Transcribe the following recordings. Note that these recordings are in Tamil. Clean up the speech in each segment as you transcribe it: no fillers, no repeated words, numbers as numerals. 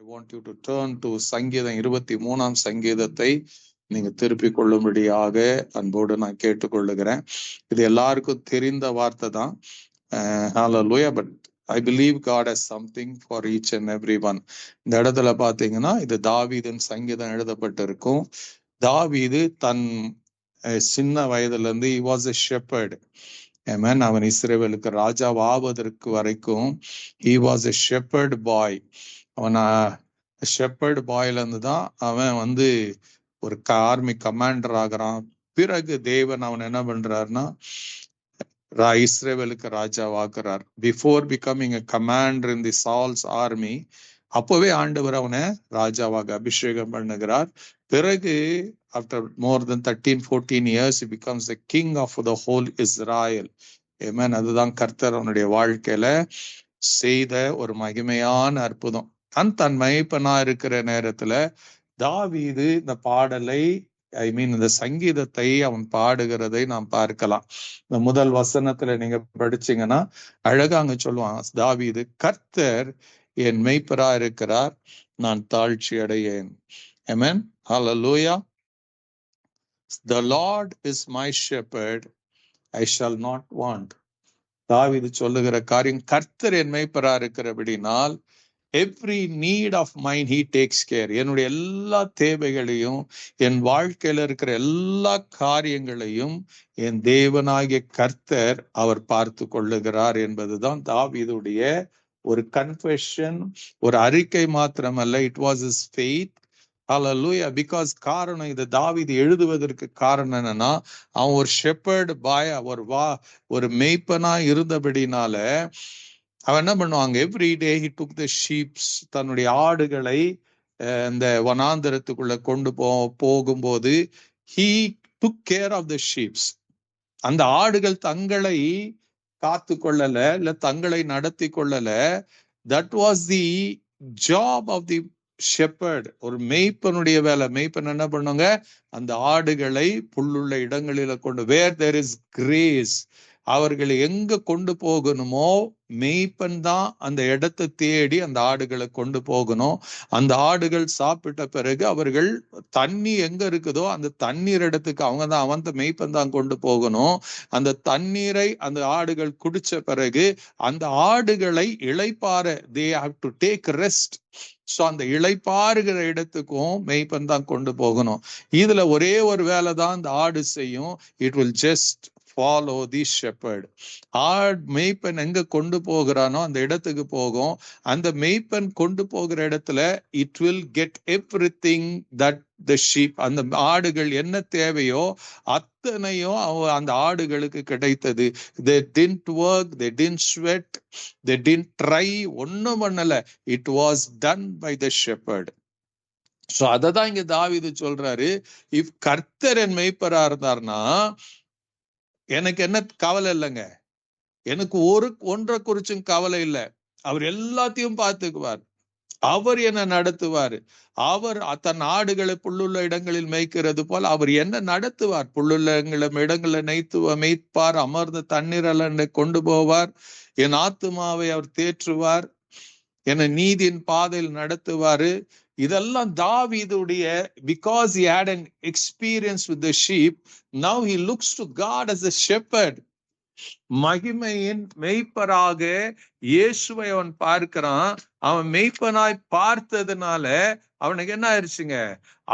I want you to turn to சங்கீதம் 23ஆம் சங்கீதத்தை நீங்க திருப்பிக் கொள்ளும்படியாக அன்போடு நான் கேட்டுக்கொள்ளுகிறேன். இது எல்லாருக்கும் தெரிந்த வார்த்தை தான். Hallelujah. But I believe God has something for each and every one. இந்த இடத்துல பாத்தீங்கன்னா இது தாவீதின் சங்கீதம் எழுதப்பட்டிருக்கும். தாவீது தன் சின்ன வயதுல இருந்து he was a shepherd. Amen. அவன் இஸ்ரவேலுக்கு ராஜாவாவதற்கு வரைக்கும் he was a shepherd boy. அவன் ஷெப்பர்டு பாய்ல இருந்து தான் அவன் ஒரு ஆர்மி கமாண்டர் ஆகிறான். பிறகு தேவன் அவன் என்ன பண்றாருன்னா இஸ்ரவேலுக்கு ராஜாவாக்குறார். Before becoming a commander in the Saul's army, அப்பவே ஆண்டவர் அவனை ராஜாவாக அபிஷேகம் பண்ணுகிறார். பிறகு after more than 13-14 years he becomes the king of the whole Israel. Amen. அதுதான் கர்த்தர் அவனுடைய வாழ்க்கையில செய்த ஒரு மகிமையான அற்புதம். தன் மகிப்பனா இருக்கிற நேரத்துல தாவீது இந்த பாடலை இந்த சங்கீதத்தை அவன் பாடுகிறதை நாம் பார்க்கலாம். இந்த முதல் வசனத்துல நீங்க படிச்சீங்கன்னா அழகா அங்க சொல்லுவான் தாவீது, கர்த்தர் என் மெய்ப்பரா இருக்கிறார், நான் தாழ்ச்சி அடையேன். Amen. Hallelujah. The Lord is my shepherd, I shall not want. தாவீது சொல்லுகிற காரியம், கர்த்தர் என் மெய்ப்பரா இருக்கிறபடினால் every need of mind he takes care. என்னுடைய எல்லா தேவைகளையும், என் வாழ்க்கையில இருக்கிற எல்லா காரியங்களையும் என் தேவனாகிய கர்த்தர் அவர் பார்த்து கொள்ளுகிறார் என்பதுதான் தாவீதுடைய ஒரு கன்ஃபெஷன், ஒரு அறிக்கை மாத்திரமல்ல. It was his faith. Hallelujah. Because காரணம், இது தாவீது எழுதுவதற்கு காரணம் என்னன்னா, அவன் ஒரு ஷெப்பர்டு பாய், ஒரு மெய்ப்பனா இருந்தபடினால அவன் என்ன பண்ணுவாங்க, every day he took the sheeps, தன்னுடைய ஆடுகளை இந்த வனாந்தரத்துக்குள்ள கொண்டு போகும்போது he took care of the sheeps. அந்த ஆடுகள் தங்களை காத்து கொள்ளல, இல்ல தங்களை நடத்தி கொள்ளல. That was the job of the shepherd. ஒரு மெய்ப்பனுடைய வேலை. மெய்ப்பன் என்ன பண்ணுங்க, அந்த ஆடுகளை புல்லுள்ள இடங்களில கொண்டு, வேர் தேர் இஸ் கிரேஸ், அவர்களை எங்க கொண்டு போகணுமோ மெய்ப்பன் தான் அந்த இடத்தை தேடி அந்த ஆடுகளை கொண்டு போகணும். அந்த ஆடுகள் சாப்பிட்ட பிறகு அவர்கள் தண்ணி எங்க இருக்குதோ அந்த தண்ணீர் இடத்துக்கு அவன் மெய்ப்பன் தான் கொண்டு போகணும். அந்த தண்ணீரை அந்த ஆடுகள் குடிச்ச பிறகு அந்த ஆடுகளை இளைப்பாற, they have to take rest. So அந்த இளைப்பாறுகிற இடத்துக்கும் மெய்ப்பன் தான் கொண்டு போகணும். இதுல ஒரே ஒரு வேலை தான் அந்த ஆடு செய்யும். It will just follow the shepherd. மெய்ப்பன் எங்க கொண்டு போகிறானோ அந்த இடத்துக்கு போகும். அந்த மெய்ப்பன் கொண்டு போகிற இடத்துல it will get everything that the sheep, அந்த ஆடுகள் என்ன தேவையோ அத்தனையும் அந்த ஆடுகளுக்கு கிடைத்தது. they didn't work, they didn't sweat, they didn't try, ஒண்ணும் பண்ணல. it was done by the shepherd. So அததான் இங்க தாவீது சொல்றாரு, இஃப் கர்த்தர் என் மெய்ப்பரா இருந்தார்னா எனக்கு என்ன கவலை இல்லைங்க, எனக்கு ஒன்றை குறிச்சும் கவலை இல்லை. அவர் எல்லாத்தையும் பார்த்துக்குவார், அவர் என்ன நடத்துவார். அவர் தன் ஆடுகளை புல்லுள்ள இடங்களில் மேய்க்கிறது போல் அவர் என்ன நடத்துவார். புல்லுள்ள இடங்களை மேய்ப்பார், அமர்ந்த தண்ணீர் கொண்டு போவார், என் ஆத்துமாவை அவர் தேற்றுவார், என்னை நீதியின் பாதையில் நடத்துவாரு. இதெல்லாம் தாவீதுடைய, because he had an experience with the sheep, now he looks to God as a shepherd. மகிமையின் மெய்ப்பராக இயேசுவை அவன் பார்க்கிறான். அவன் மெய்ப்பனாய் பார்த்ததுனால அவனுக்கு என்ன ஆயிடுச்சுங்க,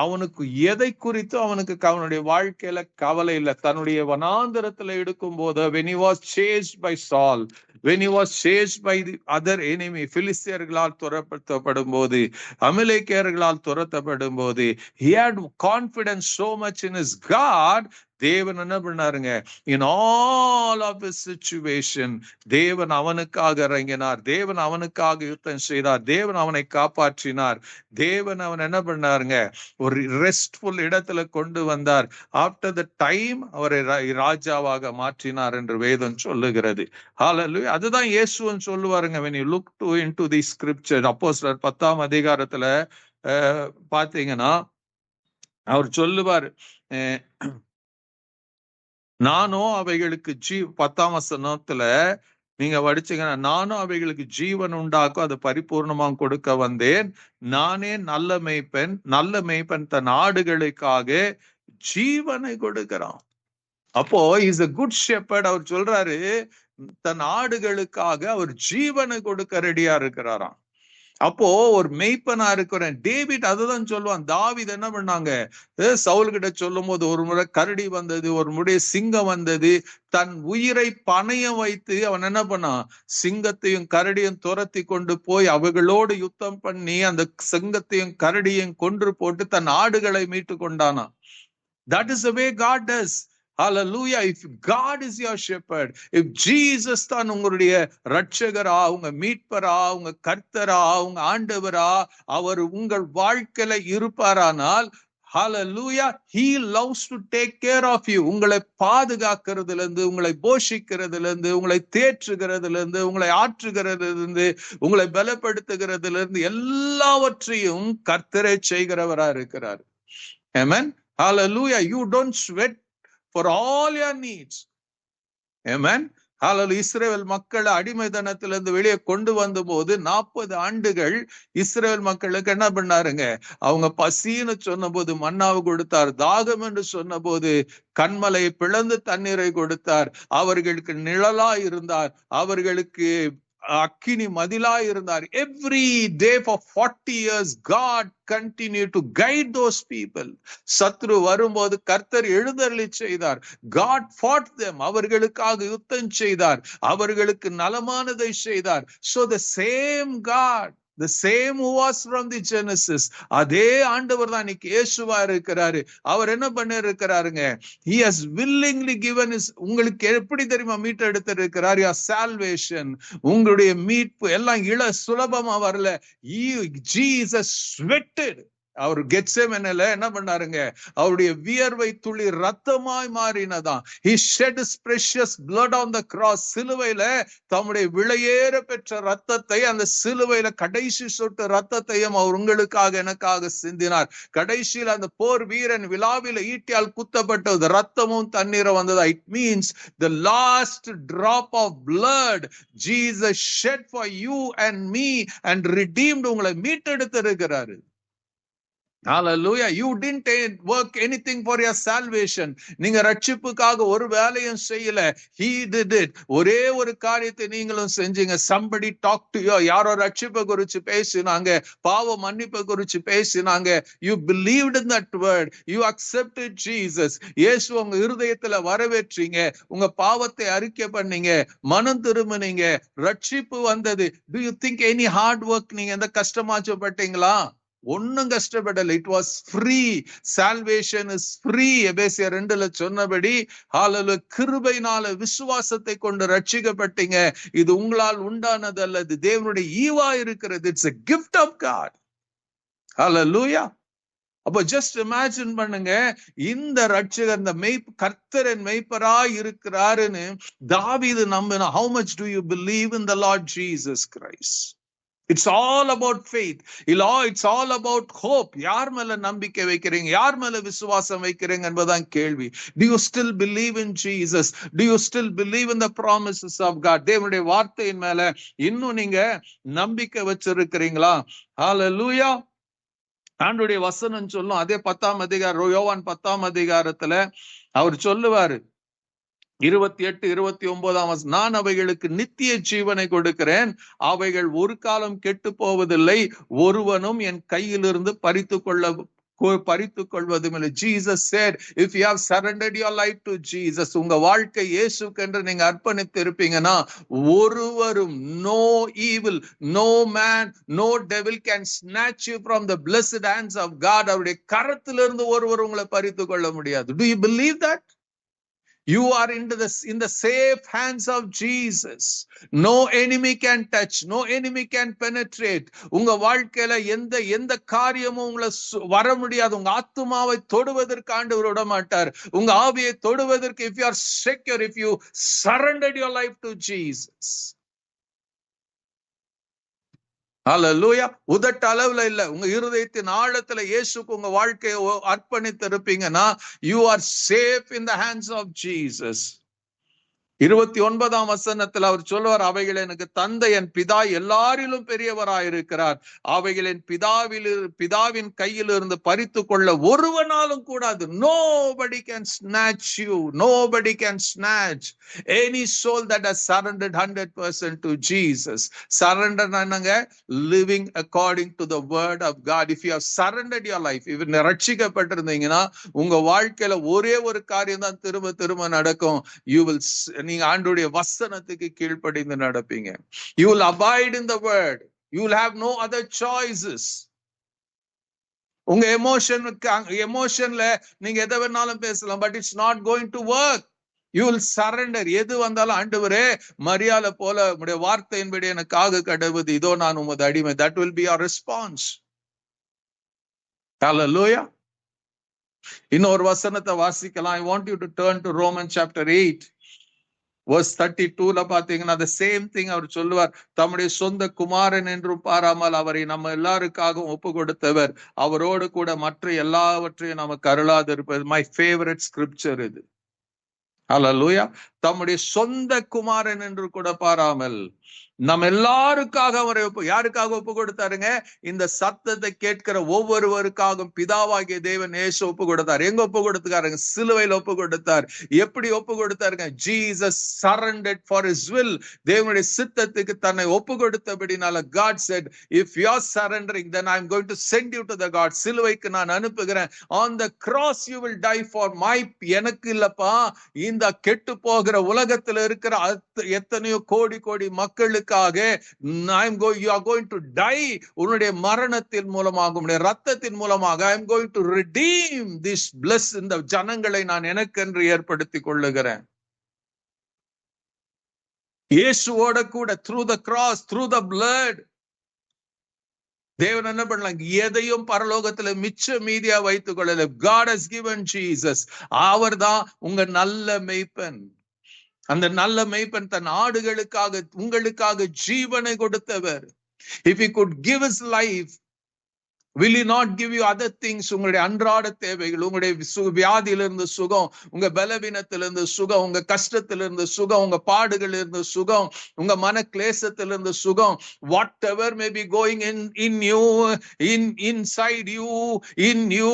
அவனுக்கு எதை குறித்து அவனுக்கு அவனுடைய வாழ்க்கையில கவலை இல்லை. தன்னுடைய வனாந்தரத்துல இருக்கும் போது, when he was chased by Saul, when he was chased by the other enemy, பிலிஸ்தியர்களால் துரத்தப்படும் போது, அமலேக்கியர்களால் துரத்தப்படும் போது, he had confidence so much in his God. தேவன் என்ன பண்ணாருங்க, in all of his situation தேவன் அவனுக்காக இறங்கினார், தேவன் அவனுக்காக யுத்தம் செய்தார், தேவன் அவனை காப்பாற்றினார், தேவன் அவன் என்ன பண்ணாருங்க, ஒரு ரெஸ்ட்ஃபுல் இடத்துல கொண்டு வந்தார். ஆஃப்டர் த டைம் அவரை ராஜாவாக மாற்றினார் என்று வேதம் சொல்லுகிறது. ஹல்லேலூயா. அதுதான் இயேசுவும் சொல்லுவாருங்க, when you look into the scripture, அப்போஸ்தலர் 10ஆம் அதிகாரத்துல பாத்தீங்கன்னா அவர் சொல்லுவார், நானோ அவைகளுக்கு 10ஆம் வசனத்துல நீங்க படிச்சீங்கன்னா, நானும் அவைகளுக்கு ஜீவன் உண்டாக்கும் அதை பரிபூர்ணமா கொடுக்க வந்தேன். நானே நல்ல மேய்ப்பன். நல்ல மேய்ப்பன் தன் ஆடுகளுக்காக ஜீவனை கொடுக்கிறான். அப்போ இஸ் a குட் ஷெப்பர்ட். அவர் சொல்றாரு, தன் ஆடுகளுக்காக அவர் ஜீவனை கொடுக்க ரெடியா இருக்கிறாராம். அப்போ ஒரு மெய்ப்பனா இருக்கிறேன். டேவிட் அதுதான் சொல்லுவான். தாவீது என்ன பண்ணாங்க, சவுல் கிட்ட சொல்லும் போது, ஒரு முறை கரடி வந்தது, ஒரு முறை சிங்கம் வந்தது, தன் உயிரை பணயம் வைத்து அவன் என்ன பண்ணான், சிங்கத்தையும் கரடியும் துரத்தி கொண்டு போய் அவைகளோடு யுத்தம் பண்ணி அந்த சிங்கத்தையும் கரடியும் கொன்று போட்டு தன் ஆடுகளை மீட்டு கொண்டானா. That is the way God does. Hallelujah. If God is your shepherd, if Jesus தான் உங்களுடைய ரட்சகரா, உங்க மீட்பரா, உங்க கர்த்தரா, உங்க ஆண்டவரா, அவர் உங்கள் வாழ்க்கையில இருப்பாரானால், hallelujah, he loves to take care of you. உங்களை பாதுகாக்கிறதுல இருந்து, உங்களை போஷிக்கிறதுல இருந்து, உங்களை தேற்றுகிறதுல இருந்து, உங்களை ஆற்றுகிறதுல இருந்து, உங்களை பலப்படுத்துகிறதுல இருந்து எல்லாவற்றையும் கர்த்தரே செய்கிறவரா இருக்கிறார். Amen. Hallelujah. You don't sweat for all your needs. Amen. Hallelujah. இஸ்ரவேல் மக்களை அடிமைத்தனத்திலிருந்து வெளியே கொண்டு வந்த போது 40 ஆண்டுகள் இஸ்ரவேல் மக்களுக்கு என்ன பண்ணாருங்க, அவங்க பசின்னு சொன்ன போது மன்னாவை கொடுத்தார், தாகம் என்று சொன்ன போது கண்மலையை பிளந்து தண்ணீரை கொடுத்தார், அவர்களுக்கு நிழலா இருந்தார், அவர்களுக்கு அக்கினி மதிலா இருந்தார். Every day for 40 years God continued to guide those people. சத்ரு வரும்போது கர்த்தர் எழுந்தருளி செய்தார். God fought them. அவர்களுக்காக யுத்தம் செய்தார், அவர்களுக்கு நலமானதை செய்தார். So the same God, the same who was from the Genesis, அதே ஆண்டவர் தான் இன்னைக்கு இயேசுவா இருக்கிறாரு. அவர் என்ன பண்ண இருக்கிறாருங்க, he has willingly given his, உங்களுக்கு எப்படி தெரியுமா மீட்டு எடுத்து இருக்கிறார், your salvation, உங்களுடைய மீட்பு எல்லாம் சுலபமா வரல. Jesus sweated. அவர் கெத்செமனேல என்ன பண்ணாருங்க, அவருடைய வியர்வை துளி ரத்தமாய் மாறினதான். He shed his precious blood on the cross. சிலுவையில தம்முடைய விலையேற பெற்ற ரத்தத்தை, அந்த சிலுவையில கடைசி சொட்டு ரத்தத்தையும் அவர் உங்களுக்காக எனக்காக சிந்தினார். கடைசியில் அந்த போர் வீரன் விலாவில ஈட்டியால் குத்தப்பட்டது, ரத்தமும் தண்ணீரும் வந்ததா. It means the last drop of blood Jesus shed for you and me and redeemed. உங்களை மீட்டெடுத்திருக்கிறாரு. Hallelujah. You didn't work anything for your salvation. நீங்க ரட்சிப்புக்காக ஒரு வேலையும் செய்யல. He did it. ஒரே ஒரு காரியத்தை நீங்களும் செஞ்சீங்க. Somebody talked to you. யாரோ ரட்சிப்பை குறிச்சு பேசினாங்க, பாவ மன்னிப்பை குறிச்சு பேசினாங்க. You believed in that word. You accepted Jesus. இயேசு உங்க இருதயத்துல வரவேற்றீங்க, உங்க பாவத்தை அறிக்கை பண்ணீங்க, மனம் திரும்பினீங்க, ரட்சிப்பு வந்தது. Do you think any hard work நீங்க எந்த கஷ்டமாச்சப்பட்டீங்களா? ஒன்னும் கஷ்டப்படல. It was free. Salvation is free. எபேசியர் 2ல சொன்னபடி ஹalleluya, கிருபையினால விசுவாசத்தை கொண்டு ரட்சிக்கப்பட்டீங்க. இது உங்களால் உண்டானது அல்ல, இது தேவனுடைய ஈவா இருக்கிறது. It's a gift of God. ஹalleluya. அப்ப ஜஸ்ட் இமேஜின் பண்ணுங்க, இந்த ரட்சகர், இந்த கர்த்தரின் மெய்ப்பராய் இருக்கிறாருன்னு தாவீது நம்பினா. How much do you believe in the Lord Jesus Christ? It's all about faith. It's all about hope. யார் மேல நம்பிக்கை வைக்கிறீங்க, யார் மேல விசுவாசம் வைக்கிறீங்க என்பதுதான் கேள்வி. Do you still believe in Jesus? Do you still believe in the promises of God? தேவனுடைய வார்த்தையின் மேல இன்னும் நீங்க நம்பிக்கை வச்சிருக்கிறீங்களா? Hallelujah. ஆண்டவருடைய வசனம் சொல்லும், அதே 10ஆம் அதிகாரம், யோவான் 10ஆம் அதிகாரத்துல அவர் சொல்லுவாரு, 28, 29, நான் அவைகளுக்கு நித்திய ஜீவனை கொடுக்கிறேன், அவைகள் ஒரு காலம் கெட்டு போவதில்லை, ஒருவனும் என் கையிலிருந்து பறித்து கொள்வதும் இல்லை. Jesus said, if you have surrendered your life to Jesus, உங்க வாழ்க்கை இயேசுக்கு என்று நீங்க அர்ப்பணித்து இருப்பீங்கன்னா, ஒருவரும், no evil, no man, no devil can snatch you from the blessed hands of God. அவருடைய கரத்திலிருந்து ஒருவர் உங்களை பறித்து கொள்ள முடியாது. Do you believe that? You are in the safe hands of Jesus. No enemy can touch, no enemy can penetrate. உங்க வாழ்க்கையில எந்த காரியமும் உங்களை வர முடியாது. உங்க ஆத்துமாவை தொடுவதற்கு ஆண்டவர் விட மாட்டார். உங்க ஆவியை தொடுவதற்கு, if you are secure, if you surrendered your life to Jesus. ஹalleluya. உதட்ட அளவுல இல்ல, உங்க இருதயத்தின் ஆழத்துல இயேசுக்கு உங்க வாழ்க்கையை அர்ப்பணித்து இருப்பீங்கன்னா, you are safe in the hands of Jesus. 29ஆம் வசனத்தில் அவர் சொல்லுவார், அவைகள் எனக்கு தந்தை என் பிதா எல்லாரிலும் பெரியவராயிருக்கிறார், அவைகளின் பிதாவின் கையில் இருந்து பறித்து கொள்ள ஒருவனாலும் கூடாது. Nobody can snatch you, nobody can snatch any soul that has surrendered 100% to Jesus. Surrender என்னங்க? Living according to the word of God. If you have surrendered your life, if you ரட்சிக்கப்பட்டிருந்தீங்கன்னா உங்க வாழ்க்கையில ஒரே ஒரு காரியம் தான் திரும்ப திரும்ப நடக்கும். You will, நீங்க ஆண்டவருடைய வசனத்துக்கு கீழ்ப்படிந்து நடப்பீங்க. You will abide in the word. You will have no other choices. உங்க எமோஷன்ல நீங்க எதை வேணாலும் பேசலாம், but it's not going to work. You will surrender. எது வந்தாலும் ஆண்டவரே, மரியாதை போல உம்முடைய வார்த்தையின்படி எனக்காக கடவுது, இதோ நான் உமது அடிமை. That will be our response. Hallelujah. இன்னொரு வசனத்தை வாசிக்கலாம். I want you to turn to Romans chapter 8 verse 32ல பாத்தீங்கன்னா the same thing அவர் சொல்லுவார். தம்முடைய சொந்த குமாரன் என்றும் பாராமல் அவரை நம்ம எல்லாருக்காகவும் ஒப்பு கொடுத்தவர், அவரோடு கூட மற்ற எல்லாவற்றையும் நமக்கு அருளாது இருப்பது. My favorite scripture இது. ஹல்லேலூயா. தம்முடைய சொந்த குமாரன் என்று கூட பாராமல் நம்ம எல்லாருக்காக அவரை யாருக்காக ஒப்பு கொடுத்தாருங்க? இந்த சத்தத்தை கேட்கிற ஒவ்வொருவருக்காகவும் பிதாவாகிய தேவன் இயேசு ஒப்பு கொடுத்தார். எங்க ஒப்பு கொடுத்தாருங்க? சிலுவையில் ஒப்பு கொடுத்தார். எப்படி ஒப்பு கொடுத்தாருங்க? Jesus surrendered for his will. தேவனுடைய சித்தத்துக்கு தன்னை ஒப்பு கொடுத்தபடினால God said, if you are surrendering, then I am going to send you to the God. சிலுவைக்கு நான் அனுப்புகிறேன். On the cross you will die for my, எனக்கு இல்லப்பா, இந்த கெட்டு போகிற உலகத்தில் இருக்கிற எத்தனையோ கோடி கோடி மக்களுக்கு you are going to die. உன்னுடைய மரணத்தின் மூலமாக, உன்னுடைய ரத்தத்தின் மூலமாக I am going to redeem this bliss. இந்த ஜனங்களை நான் எனக்கென்று ஏற்படுத்திக் கொள்ளுகிறேன். இயேசுவோட கூட through the cross, through the blood, தேவன் என்ன பண்ணலாம்? எதையும் பரலோகத்துல மிச்ச மீதியா வைத்துக் கொள்ளல. God has given Jesus. அவர் தான் உங்க நல்ல மேய்ப்பன். அந்த நல்ல மேய்ப்பன் தன் ஆடுகளுக்காக உங்களுக்காக ஜீவனை கொடுத்தவர். If he could give his life, will he not give you other things? உங்களுடைய அன்றாட தேவைகள், உங்களுடைய வியாதியிலிருந்து சுகம், உங்க பலவீனத்திலிருந்து சுகம், உங்க கஷ்டத்திலிருந்து சுகம், உங்க பாடுகளிலிருந்து சுகம், உங்க மன கிளேசத்திலிருந்து சுகம், whatever may be going in you, inside you, in you,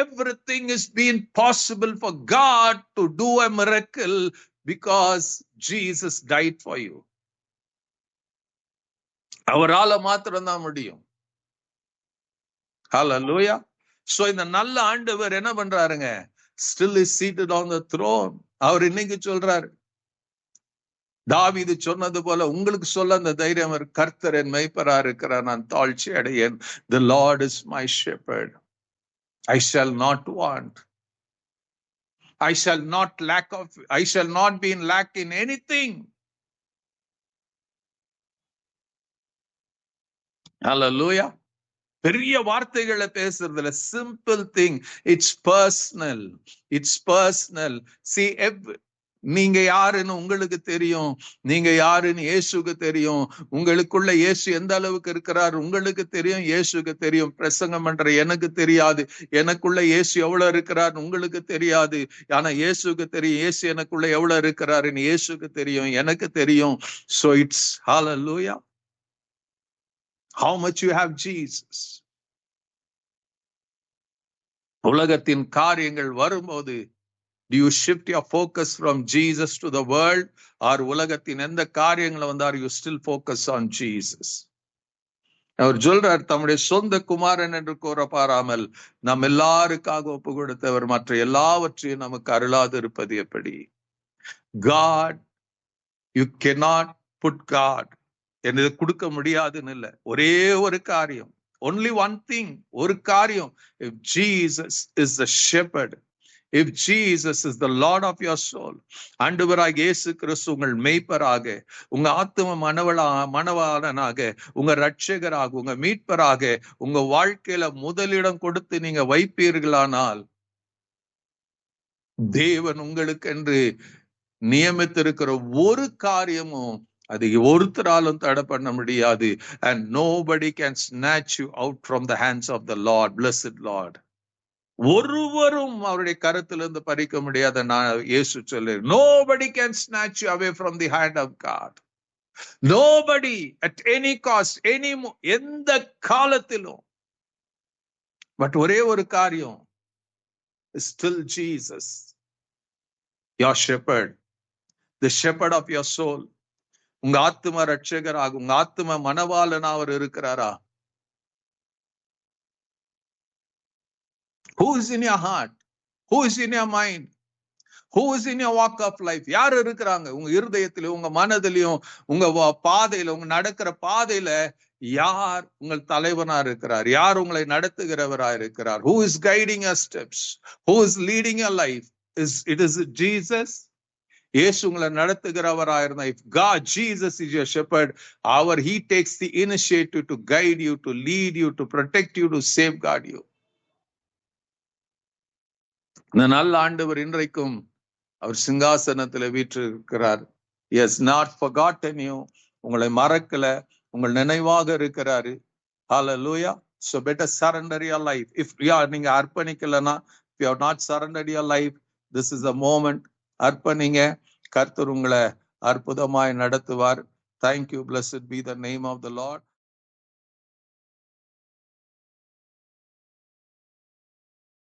everything is being possible for God to do a miracle because Jesus died for you. அவரால மாத்திரம்தான் முடியும். Hallelujah. So இந்த நல்ல ஆண்டவர் என்ன பண்றாருங்க? Still is seated on the throne. அவர் இன்னைக்கு சொல்றாரு, தாவீது சொன்னது போல உங்களுக்கு சொல்ல அந்த தைரியம், கர்த்தர் என் மேய்ப்பரா இருக்கிறார், நான் தாழ்ச்சி அடையேன். The Lord is my shepherd. I shall not want. I shall not be in lack in anything. Hallelujah. பெரிய வார்த்தைகளை பேசுறதுல simple thing. It's personal. See, நீங்க யாருன்னு உங்களுக்கு தெரியும், நீங்க யாருன்னு இயேசுக்கு தெரியும். உங்களுக்குள்ள இயேசு எந்த அளவுக்கு இருக்கிறார் உங்களுக்கு தெரியும், இயேசுக்கு தெரியும். பிரசங்கம் பண்ற எனக்கு தெரியாது, எனக்குள்ள இயேசு எவ்வளவு இருக்கிறார் உங்களுக்கு தெரியாது. ஆனா இயேசுக்கு தெரியும், இயேசு எனக்குள்ள எவ்வளவு இருக்கிறாருன்னு இயேசுக்கு தெரியும், எனக்கு தெரியும். So it's hallelujah. How much you have Jesus. உலகத்தின் காரியங்கள் வரும்போது do you shift your focus from Jesus to the world, or உலகத்தின் எந்த காரியங்களை வந்தார் you still focus on Jesus? அவர் சொல்றார், தம்முடைய சொந்த குமாரன் என்று கூற பாராமல் நம் எல்லாருக்காக ஒப்பு கொடுத்தவர் மற்ற எல்லாவற்றையும் நமக்கு அருளாது இருப்பது எப்படி? God, you cannot put God, என்னது கொடுக்க முடியாதுன்னு இல்லை. ஒரே ஒரு காரியம், only one thing, ஒரு காரியம். If Jesus is the shepherd, if Jesus is the Lord of your soul, ஆண்டவராக இயேசு கிறிஸ்து உங்கள் மேய்ப்பராக, உங்க ஆத்தும மணவாளனாக, உங்க ரட்சகராக, உங்க மீட்பராக உங்க வாழ்க்கையில முதலிடம் கொடுத்து நீங்க வைப்பீர்களானால், தேவன் உங்களுக்கு என்று நியமித்திருக்கிற ஒரு காரியமும் அது ஒருத்தராலும் தடை பண்ண முடியாது. And nobody can snatch you out from the hands of the Lord. Blessed Lord. ஒருவரும் அவருடைய கருத்திலிருந்து பறிக்க முடியாத நான் இயேசு சொல்லு, nobody can snatch you away from the hand of God. Nobody at any cost, எந்த காலத்திலும். பட் ஒரே ஒரு காரியம், still Jesus, your shepherd, the shepherd of your soul. உங்க ஆத்தும ரட்சகராக, உங்க ஆத்தும மனவாளனா அவர் இருக்கிறாரா? Who is in your heart? Who is in your mind? Who is in your walk of life? யார் இருக்கிறாங்க உங்க இருதயத்திலும் உங்க மனதிலையும் உங்க பாதையில, உங்க நடக்கிற பாதையில யார் உங்கள் தலைவனா இருக்கிறார்? யார் உங்களை நடத்துகிறவரா இருக்கிறார்? Who is guiding your steps? Who is leading your life? It is Jesus. இயேசு உங்களை நடத்துகிறவரா இருந்தா, if God, Jesus is your shepherd, he takes the initiative to guide you, to lead you, to protect you, to safeguard you. இந்த நல்ல ஆண்டவர் இன்றைக்கும் அவர் சிங்காசனத்துல வீற்றிருக்கிறார். He has not forgotten you. உங்களை மறக்கல, உங்கள் நினைவாக இருக்கிறாரு. Hallelujah. So better surrender your life. If நீங்க அர்ப்பணிக்கலனா, if you have not surrendered your life, this is a moment. அர்ப்பணிங்க, கர்த்தர் உங்களை அற்புதமாய் நடத்துவார். Thank you. Blessed be the name of the Lord.